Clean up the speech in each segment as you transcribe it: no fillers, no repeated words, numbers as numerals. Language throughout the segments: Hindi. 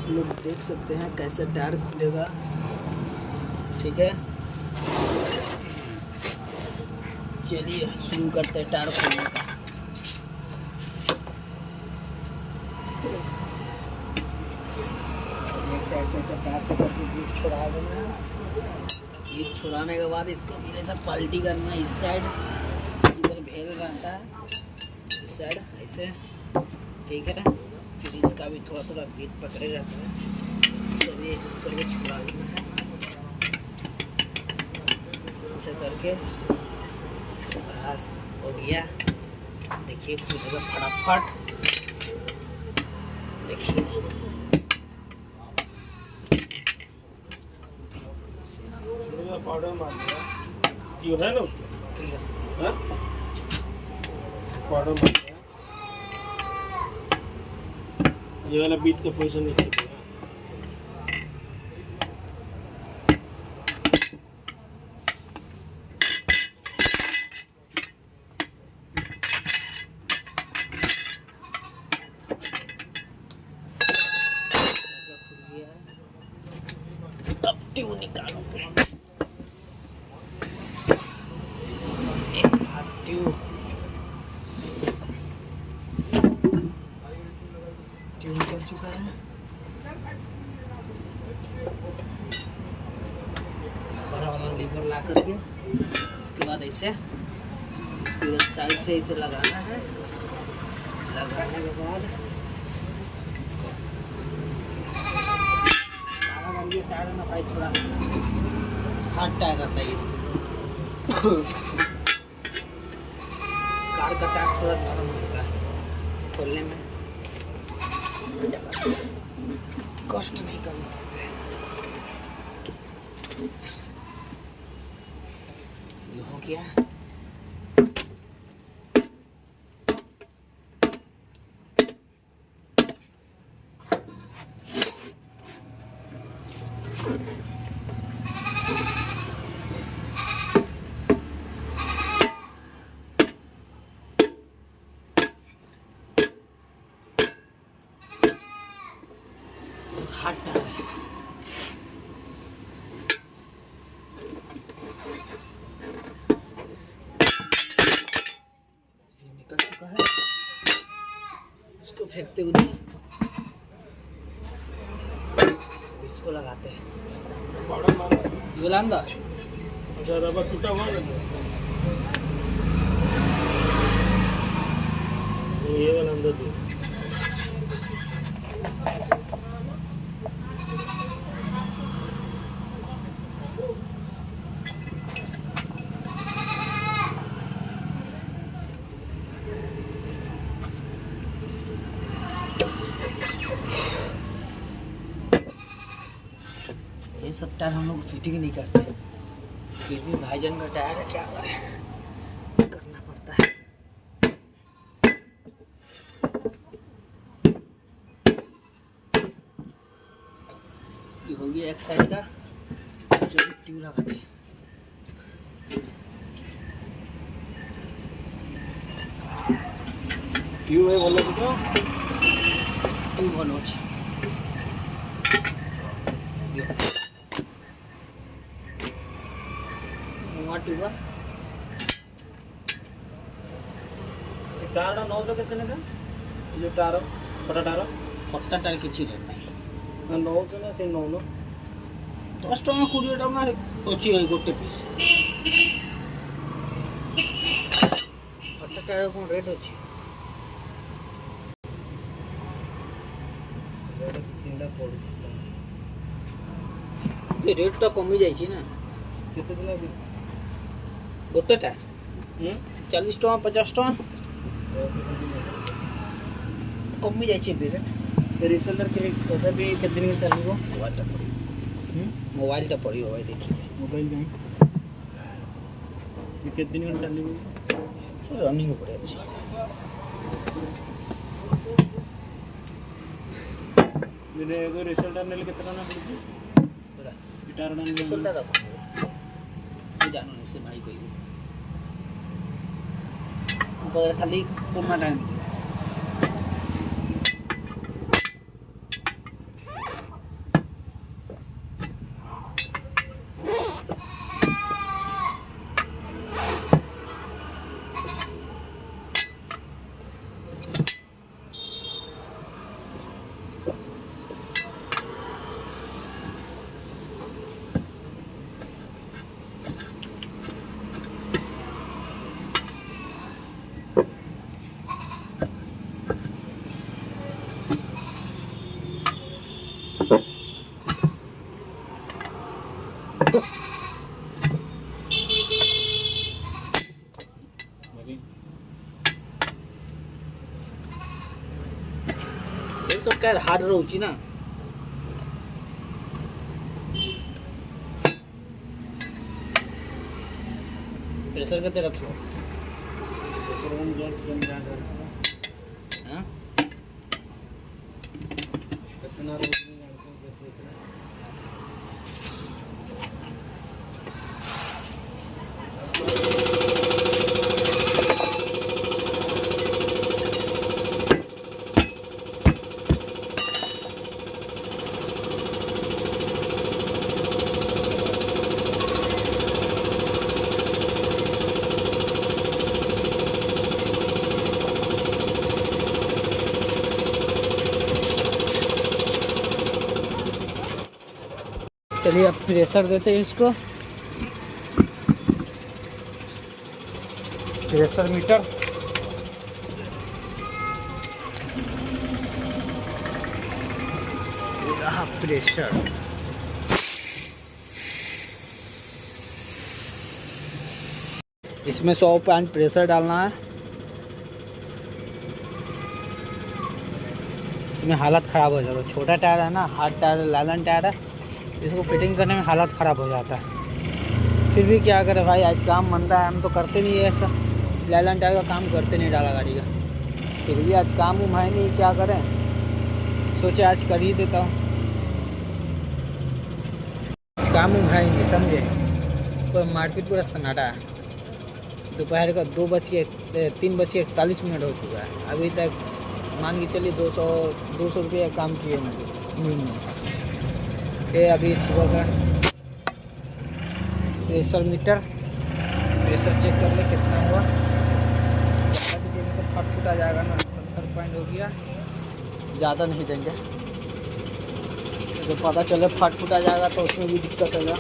लोग देख सकते हैं कैसे टायर खुलेगा। ठीक है, चलिए शुरू करते हैं टायर खोलने का। एक साइड से ऐसे पैर से करके बीट छुड़ा देना है। बीट छुड़ाने के बाद इसको फिर ऐसा पलटी करना है। इस साइड इधर भेल रहता है, इस साइड ऐसे। ठीक है, फिर इसका भी थोड़ा थोड़ा बीट पकड़े रहता है, इसको भी ऐसे करके छुड़ा देना है। ऐसे करके बस हो गया। देखिए खुलेगा फटाफट, देखिए। पाउडर मार दिया ये है ना, पाउडर मार दिया। ये वाला बीट का पोजीशन नहीं है। अब ट्यूब निकालोगे, ट्यूब निकल चुका है। बड़ा वाला लीवर ला करके इसके बाद ऐसे इसको इधर साइड से इसे लगाना है। लगाने के बाद इसको टायर ना भाई, थोड़ा हार्ड टायर रहता है इसमें। कार का टायर थोड़ा नरम होता है, खोलने में ज़्यादा कष्ट नहीं करना पड़ता है। ये हो गया। हार्ड टायर है। ये निकल चुका है, इसको फेंकते हुए इसको लगाते हैं। पाउडर मार ये वाला अंदर अच्छा रबर टूटा हुआ है, ये वाला अंदर दे। ये सब टायर हम लोग फिटिंग नहीं करते, फिर भी भाईजान का टायर है, क्या करें, करना पड़ता है। ये हो गया एक साइड का, जो ट्यूब लगाते हैं। ट्यूब है बोलो तो ट्यूब भलो છે। ट्यूब टायर नौ केते नेका जो टायर पटा टायर पट्टा टायर किसी रेट नहीं। नौ ना से नौ न 10 टଙ୍କା 20 ଟଙ୍କା ଅଛି ଭାଇ ଗୋଟେ ପିସ୍। ପଟ୍ଟା टायर କଣ ରେଟ୍ ଅଛି? तीनटा पड़ुछि ଏ ରେଟ୍ ଟା କମି ଯାଇଛି ନା। केते दिना ଗୋଟେଟା 40 ଟଙ୍କା 50 ଟଙ୍କା कमी जाइए रेट। रिसेलर के तथापि केते दिन चलिबो? मोबाइलटा पड़ियो भाई, देखिए मोबाइल नहीं ये केते दिन चलिबो? सर रनिंग पड़े अछि। मैंने एगो रिसेलर नेले केते ना पड़ुछि? पूरा गिटार ना रिसेलर रखो तू जानो नहीं से भाई कोई पर खाली पुराना टाइम ये सब क्या हार्ड रोची ना प्रेशर करते रख लो हाँ? चलिए अब प्रेशर देते हैं इसको प्रेशर मीटर प्रेशर इसमें 100 प्रेशर डालना है इसमें हालत ख़राब हो जाता है छोटा टायर है ना हार्ड टायर लालन टायर है इसको फिटिंग करने में हालत ख़राब हो जाता है फिर भी क्या करें भाई आज काम बनता है हम तो करते नहीं है ऐसा लालन टायर का काम करते नहीं डाला गाड़ी का फिर भी आज काम उम है नहीं क्या करें सोचे आज कर ही देता हूँ आज काम उम है ही नहीं समझे पूरा मार्केट पूरा सन्नाटा है दोपहर का 3:41 हो चुका है अभी तक मान के चलिए 200 रुपये काम किए मैंने ये अभी सुबह का प्रेशर मीटर प्रेशर चेक कर ले कितना हुआ ज़्यादा भी देने से फट फुटा जाएगा ना 70 पॉइंट हो गया ज़्यादा नहीं देंगे तो पता चले फट फुटा जाएगा तो उसमें भी दिक्कत होगा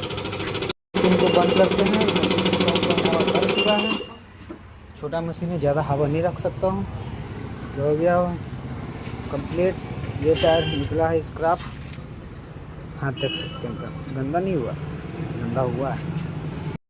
मशीन को बंद करते हैं हवा कर चुका है छोटा मशीन में ज़्यादा हवा नहीं रख सकता हूँ जो हो गया कंप्लीट ये टायर निकला है स्क्रैप हाथ देख सकते हैं गंदा नहीं हुआ गंदा हुआ है